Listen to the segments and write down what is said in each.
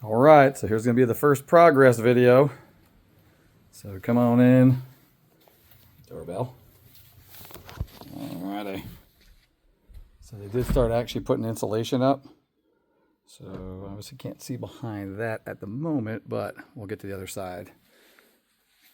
All right, so here's going to be the first progress video. So come on in. Doorbell. All righty. So they did start actually putting insulation up. So obviously can't see behind that at the moment, but we'll get to the other side.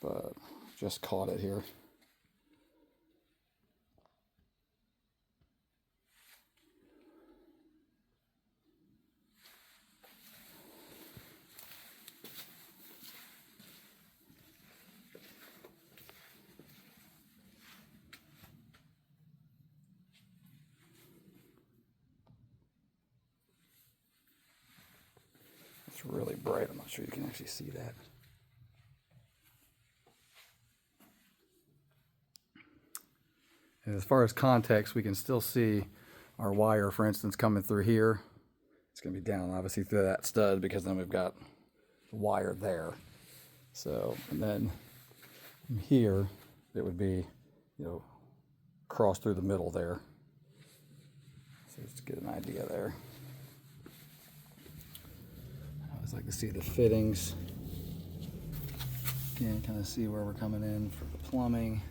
But just caught it here. It's really bright. I'm not sure you can actually see that. And as far as context, we can still see our wire, for instance, coming through here. It's going to be down, obviously, through that stud because then we've got the wire there. So, and then from here, it would be, cross through the middle there. So just to get an idea there. I always like to see the fittings. Again, kind of see where we're coming in for the plumbing.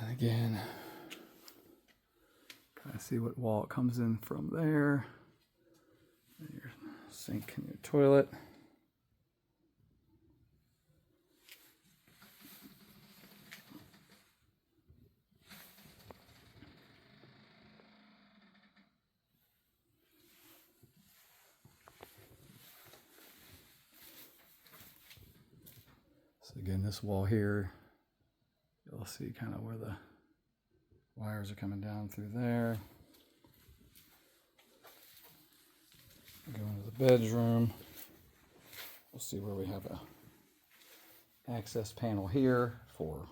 And again, kind of see what wall it comes in from there. Your sink and your toilet. So again, this wall here, you'll see kind of where the wires are coming down through there. Go into the bedroom. We'll see where we have a access panel here for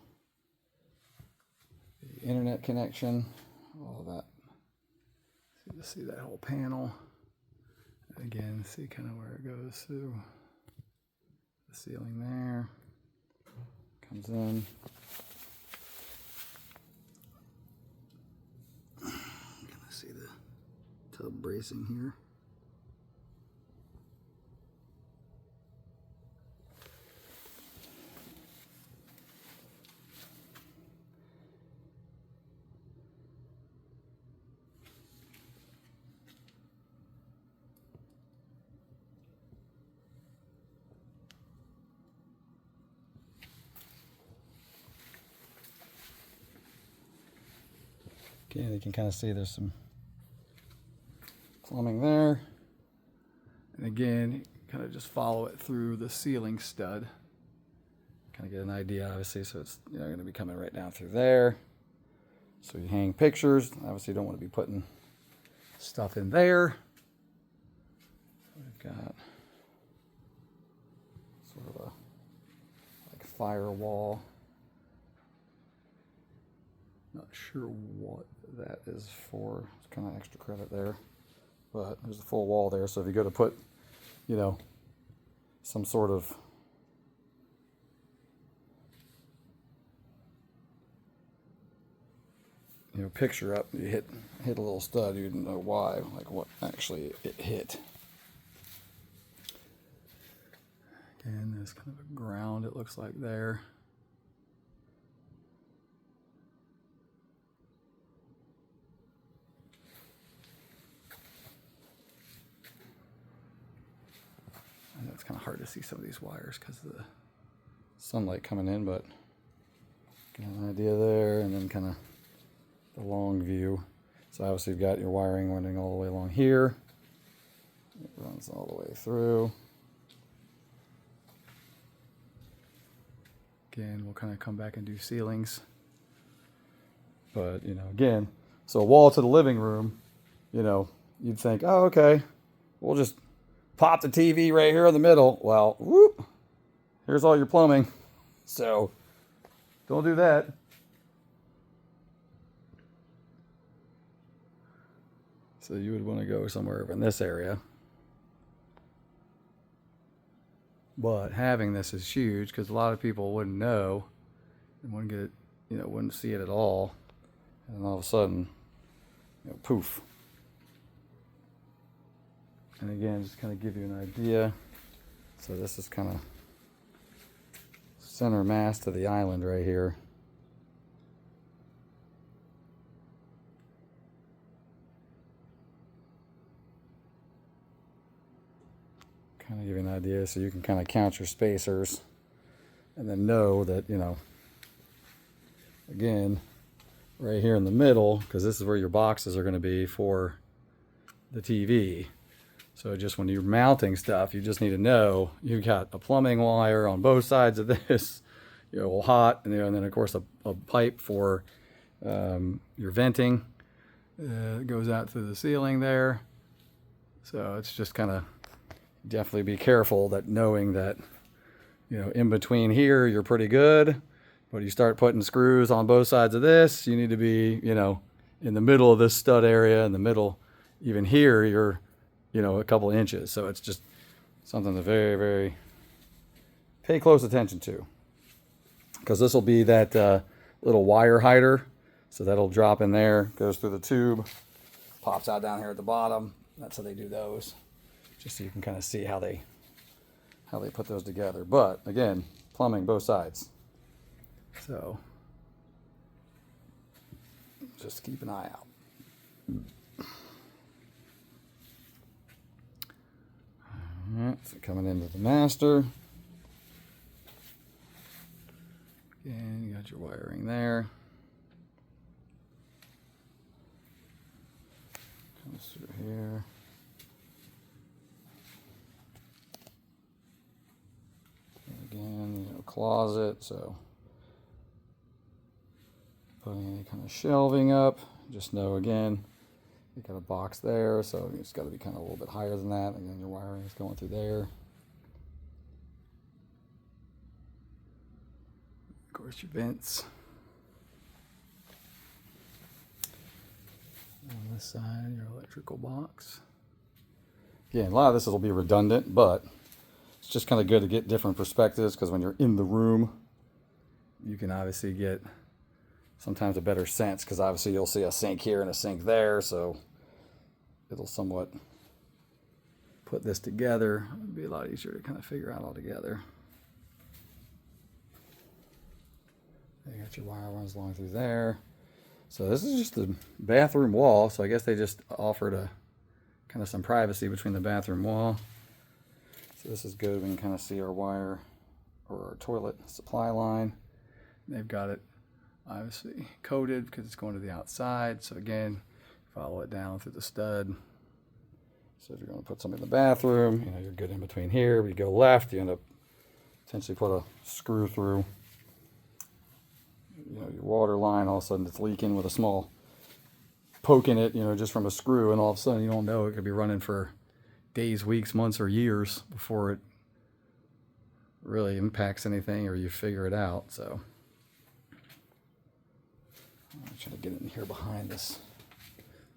the internet connection. All of that. So you see that whole panel. And again, see kind of where it goes through the ceiling there. Comes in. Kind of see the tub bracing here. Again, you can kind of see there's some plumbing there. And again, kind of just follow it through the ceiling stud. Kind of get an idea, obviously, so it's going to be coming right down through there. So you hang pictures. Obviously, you don't want to be putting stuff in there. So we've got sort of a like firewall. Not sure what that is for. It's kind of extra credit there, but there's a full wall there. So if you go to put, some sort of picture up, you hit a little stud, you didn't know why, like what actually it hit. Again, there's kind of a ground it looks like there. And it's kind of hard to see some of these wires because of the sunlight coming in, but get an idea there, and then kind of the long view. So obviously you've got your wiring running all the way along here. It runs all the way through. Again, we'll kind of come back and do ceilings. But, again, so a wall to the living room, you'd think, oh, okay, we'll just pop the TV right here in the middle. Well, whoop, here's all your plumbing. So don't do that. So you would want to go somewhere in this area. But having this is huge because a lot of people wouldn't know and wouldn't get it, wouldn't see it at all. And all of a sudden, poof. And again, just kind of give you an idea. So this is kind of center mass to the island right here. Kind of give you an idea so you can kind of count your spacers and then know that, again, right here in the middle, because this is where your boxes are going to be for the TV. So just when you're mounting stuff, you just need to know you've got a plumbing wire on both sides of this, hot, and then of course a pipe for your venting. It goes out to the ceiling there. So it's just kind of definitely be careful that knowing that, in between here, you're pretty good. But you start putting screws on both sides of this, you need to be, in the middle of this stud area, in the middle, even here, you're, a couple inches. So it's just something to very, very pay close attention to. Because this will be that little wire hider. So that'll drop in there, goes through the tube, pops out down here at the bottom. That's how they do those. Just so you can kind of see how they put those together. But again, plumbing both sides. So just keep an eye out. All right, so coming into the master. Again, you got your wiring there. Comes through here. Again, closet, so putting any kind of shelving up, just know again, you got a box there, so it's got to be kind of a little bit higher than that. Again, your wiring is going through there. Of course, your vents. On this side, your electrical box. Again, a lot of this will be redundant, but it's just kind of good to get different perspectives because when you're in the room, you can obviously get sometimes a better sense because obviously you'll see a sink here and a sink there, so it'll somewhat put this together. It'll be a lot easier to kind of figure out all together. You got your wire runs along through there. So this is just the bathroom wall, so I guess they just offered a kind of some privacy between the bathroom wall. So this is good. We can kind of see our wire or our toilet supply line. They've got it obviously coated because it's going to the outside. So again, follow it down through the stud. So if you're going to put something in the bathroom, you're good in between here. If you go left, you end up potentially put a screw through your water line. All of a sudden it's leaking with a small poke in it, just from a screw, and all of a sudden you don't know, it could be running for days, weeks, months, or years before it really impacts anything or you figure it out. So I'm trying to get in here behind this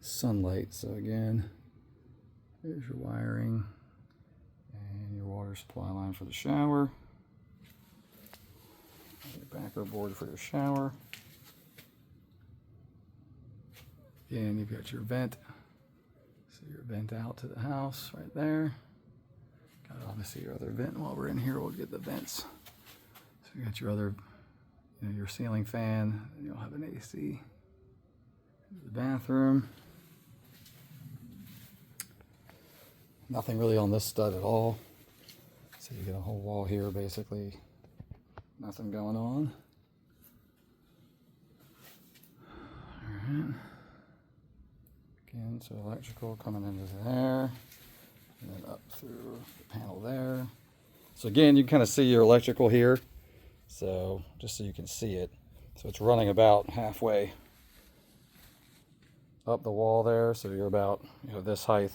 sunlight. So again, here's your wiring and your water supply line for the shower. Your backer board for your shower. Again, you've got your vent. So your vent out to the house right there. Got obviously your other vent. While we're in here, we'll get the vents. So you got your other, your ceiling fan. And you'll have an AC. The bathroom. Nothing really on this stud at all. So you get a whole wall here, basically. Nothing going on. All right. Again, so electrical coming into there, and then up through the panel there. So again, you can kind of see your electrical here. So just so you can see it. So it's running about halfway up the wall there. So you're about, this height.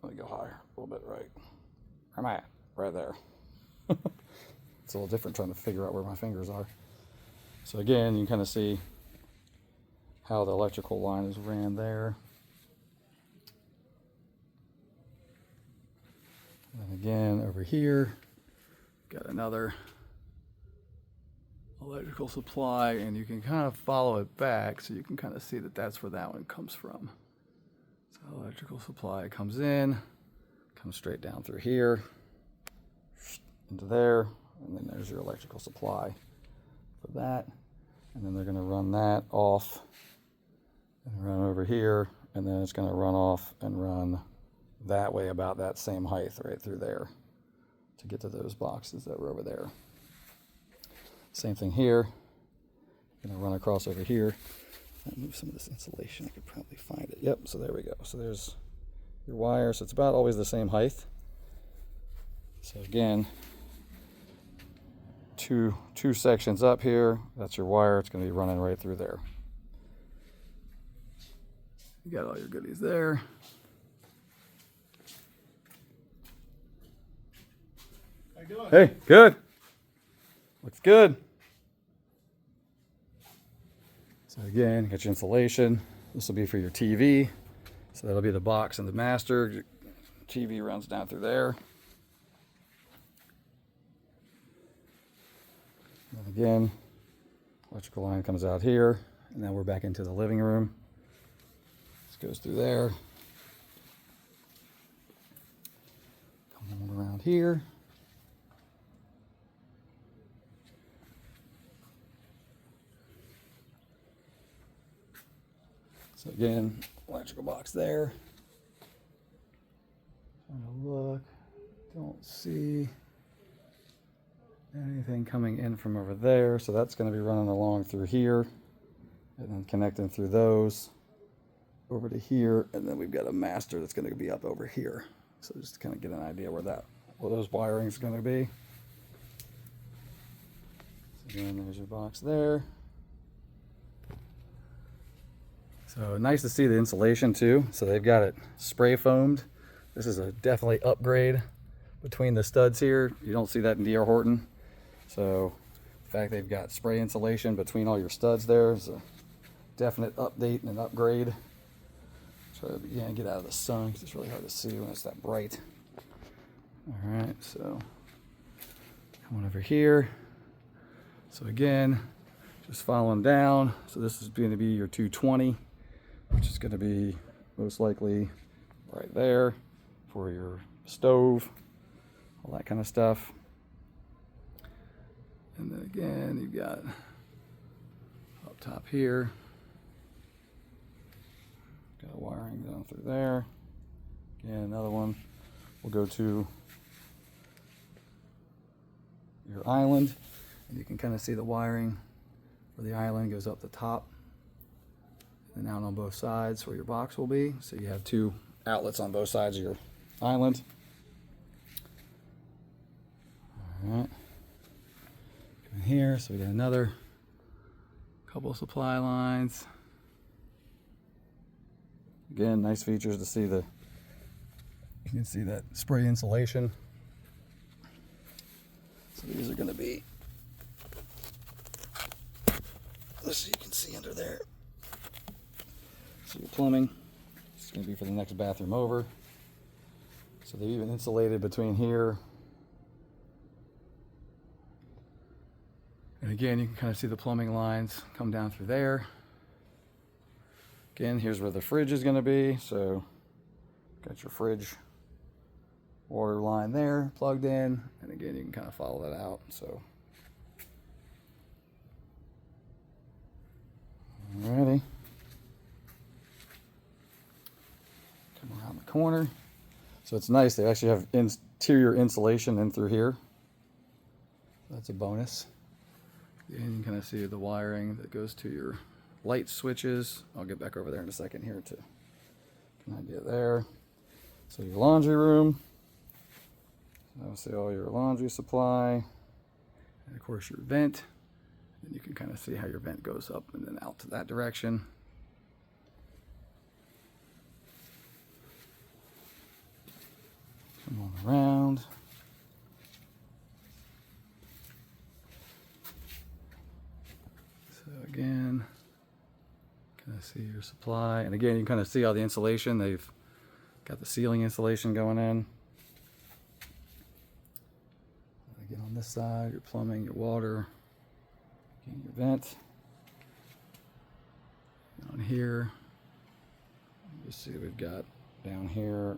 Let me go higher, a little bit right. Where am I at? Right there. It's a little different trying to figure out where my fingers are. So again, you can kind of see how the electrical line is ran there. And again, over here, got another electrical supply, and you can kind of follow it back so you can kind of see that that's where that one comes from. So electrical supply comes in, comes straight down through here, into there, and then there's your electrical supply for that. And then they're going to run that off and run over here, and then it's going to run off and run that way about that same height right through there to get to those boxes that were over there. Same thing here. Going to run across over here. I'll move some of this insulation. I could probably find it. Yep, so there we go. So there's your wire. So it's about always the same height. So again, two sections up here. That's your wire. It's going to be running right through there. You got all your goodies there. How you doing? Hey, good. Looks good. So again, got your insulation. This will be for your TV. So that'll be the box and the master. Your TV runs down through there. And again, electrical line comes out here, and now we're back into the living room. This goes through there. Come on around here. So again, electrical box there. Trying to look, don't see anything coming in from over there. So that's going to be running along through here and then connecting through those over to here. And then we've got a master that's going to be up over here. So just to kind of get an idea where those wiring is going to be. So again, there's your box there. So nice to see the insulation too. So they've got it spray foamed. This is a definitely upgrade between the studs here. You don't see that in D.R. Horton. So the fact they've got spray insulation between all your studs there is a definite update and an upgrade. Try to again get out of the sun because it's really hard to see when it's that bright. All right, so come on over here. So again, just following down. So this is going to be your 220. Which is going to be most likely right there for your stove, all that kind of stuff. And then again, you've got up top here, got wiring down through there. Again, another one will go to your island, and you can kind of see the wiring for the island goes up the top and out on both sides where your box will be. So you have two outlets on both sides of your island. All right. Come in here, so we got another couple supply lines. Again, nice features to see you can see that spray insulation. So these are going to be, so you can see under there. So your plumbing, it's going to be for the next bathroom over. So they're even insulated between here. And again, you can kind of see the plumbing lines come down through there. Again, here's where the fridge is going to be. So got your fridge water line there plugged in. And again, you can kind of follow that out. So alrighty. Come around the corner. So it's nice, they actually have interior insulation in through here. That's a bonus. And you can kind of see the wiring that goes to your light switches. I'll get back over there in a second here to get an idea there. So your laundry room. Obviously all your laundry supply. And of course your vent. And you can kind of see how your vent goes up and then out to that direction. Come on around. So again, kind of see your supply. And again, you can kind of see all the insulation. They've got the ceiling insulation going in. Again, on this side, your plumbing, your water, again, your vent. Down here, you see we've got down here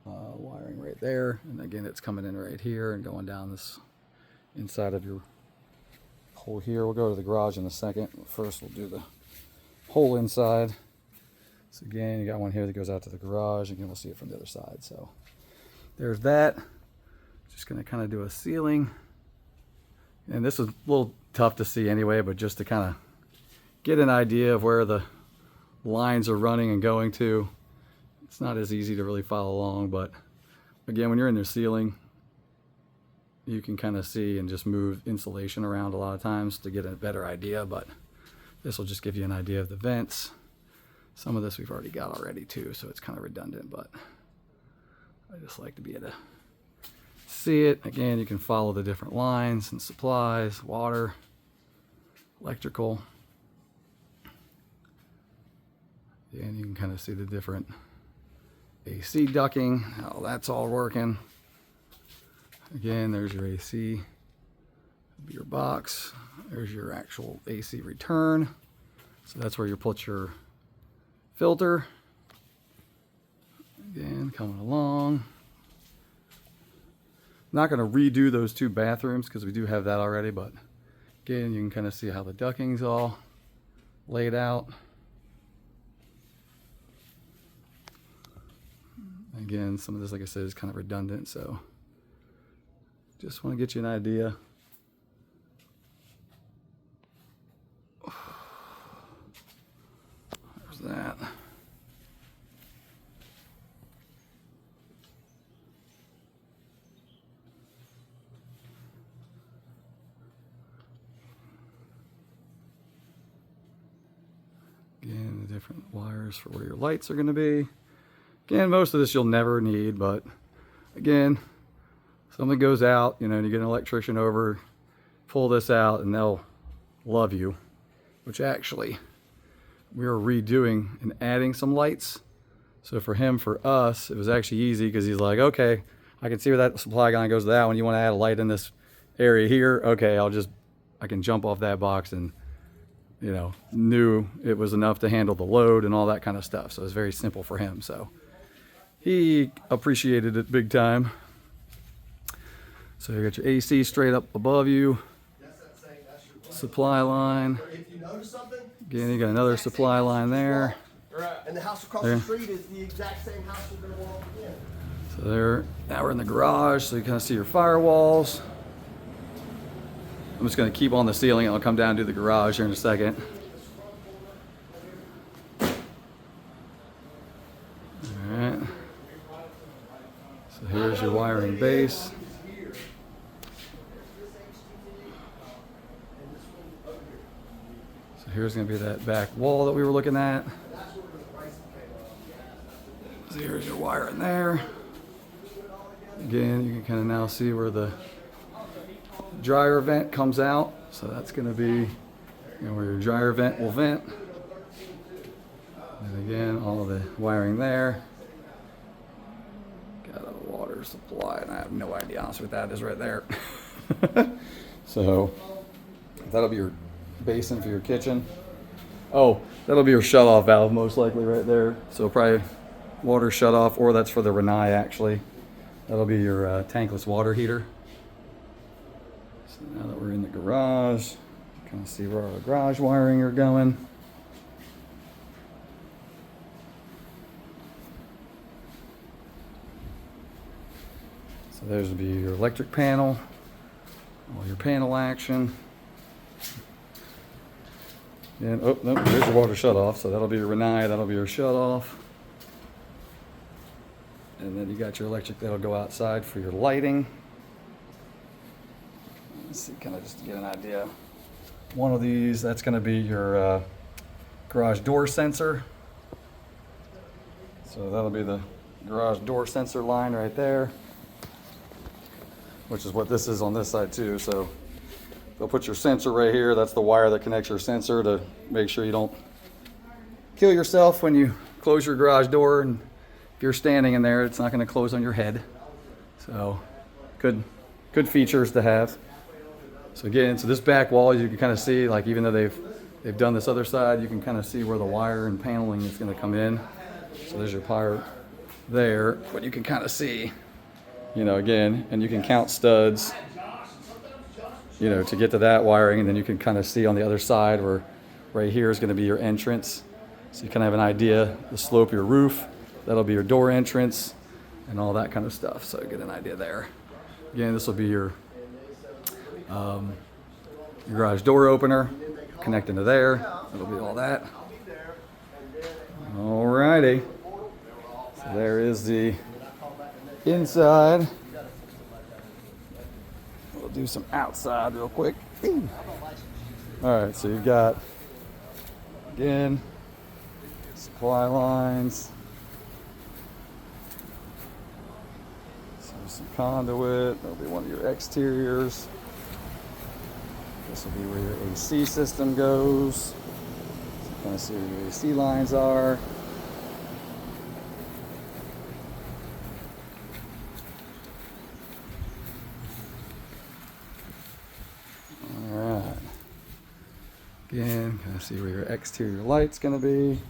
wiring right there, and again it's coming in right here and going down this inside of your hole here. We'll go to the garage in a second. First we'll do the hole inside. So again, you got one here that goes out to the garage. Again, we'll see it from the other side. So there's that. Just going to kind of do a ceiling. And this is a little tough to see anyway, but just to kind of get an idea of where the lines are running and going to. It's not as easy to really follow along, but again, when you're in the ceiling, you can kind of see and just move insulation around a lot of times to get a better idea, but this will just give you an idea of the vents. Some of this we've already got already too, so it's kind of redundant, but I just like to be able to see it. Again, you can follow the different lines and supplies, water, electrical. And you can kind of see the different AC ducting, how that's all working. Again, there's your AC, your box. There's your actual AC return. So that's where you put your filter. Again, coming along. Not going to redo those two bathrooms because we do have that already, but again, you can kind of see how the ducting's all laid out. Again, some of this, like I said, is kind of redundant, so just want to get you an idea. There's that. Again, the different wires for where your lights are going to be. Again, most of this you'll never need, but again, something goes out, you know, and you get an electrician over, pull this out, and they'll love you. Which actually, we were redoing and adding some lights. So for him, for us, it was actually easy because he's like, okay, I can see where that supply line goes to that one. You want to add a light in this area here? Okay, I can jump off that box and, you know, knew it was enough to handle the load and all that kind of stuff. So it was very simple for him. So he appreciated it big time. So you got your AC straight up above you. Supply line. Again, you got another supply line there. And the house across the street is the exact same house we're going to walk in. So there, now we're in the garage, so you kind of see your firewalls. I'm just going to keep on the ceiling and I'll come down and do the garage here in a second. Alright. So here's your wiring base. So here's going to be that back wall that we were looking at. So here's your wire in there. Again, you can kind of now see where the dryer vent comes out. So that's going to be, you know, where your dryer vent will vent. And again, all of the wiring there. Got a water supply, and I have no idea honestly what that is right there. So that'll be your basin for your kitchen. Oh, that'll be your shut-off valve most likely right there. So probably water shut-off, or that's for the Rinnai actually. That'll be your tankless water heater. So now that we're in the garage, kind of see where our garage wiring are going. So there's be your electric panel, all your panel action. And oh no, there's your water shut off. So that'll be your Rinnai, that'll be your shut off. And then you got your electric that'll go outside for your lighting. Let's see, kind of just to get an idea. One of these, that's going to be your garage door sensor. So that'll be the garage door sensor line right there, which is what this is on this side too. So they'll put your sensor right here. That's the wire that connects your sensor to make sure you don't kill yourself when you close your garage door. And if you're standing in there, it's not going to close on your head. So could good features to have. So again, so this back wall, you can kind of see, like even though they've done this other side, you can kind of see where the wire and paneling is going to come in. So there's your part there, but you can kind of see, you know, again, and you can count studs, you know, to get to that wiring, and then you can kind of see on the other side where right here is going to be your entrance. So you kind of have an idea, the slope of your roof, that'll be your door entrance, and all that kind of stuff. So get an idea there. Again, this will be your garage door opener, connecting to there. It'll be all that. Alrighty. So there is the inside. We'll do some outside real quick. Alright, so you've got, again, supply lines. So some conduit. That'll be one of your exteriors. This will be where your AC system goes. So you kind of see where your AC lines are. Alright. Again, kind of see where your exterior light's going to be.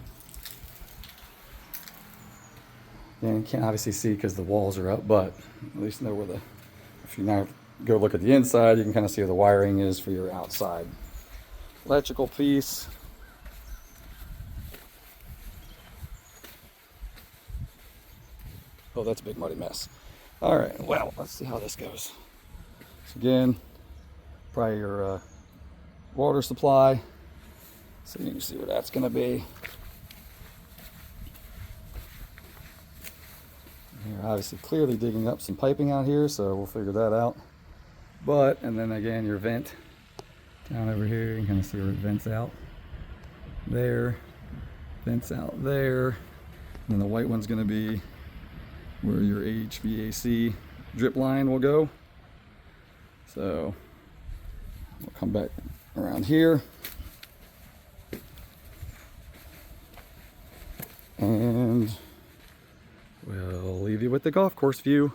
Again, you can't obviously see because the walls are up, but at least know where the, if you now go look at the inside, you can kind of see where the wiring is for your outside electrical piece. Oh, that's a big muddy mess. All right, well, let's see how this goes. So again, probably your water supply. So you can see where that's going to be. You're obviously clearly digging up some piping out here, so we'll figure that out. But, and then again, your vent down over here, you can kind of see where it vents out there, vents out there. And then the white one's going to be where your HVAC drip line will go. So we'll come back around here. And we'll leave you with the golf course view.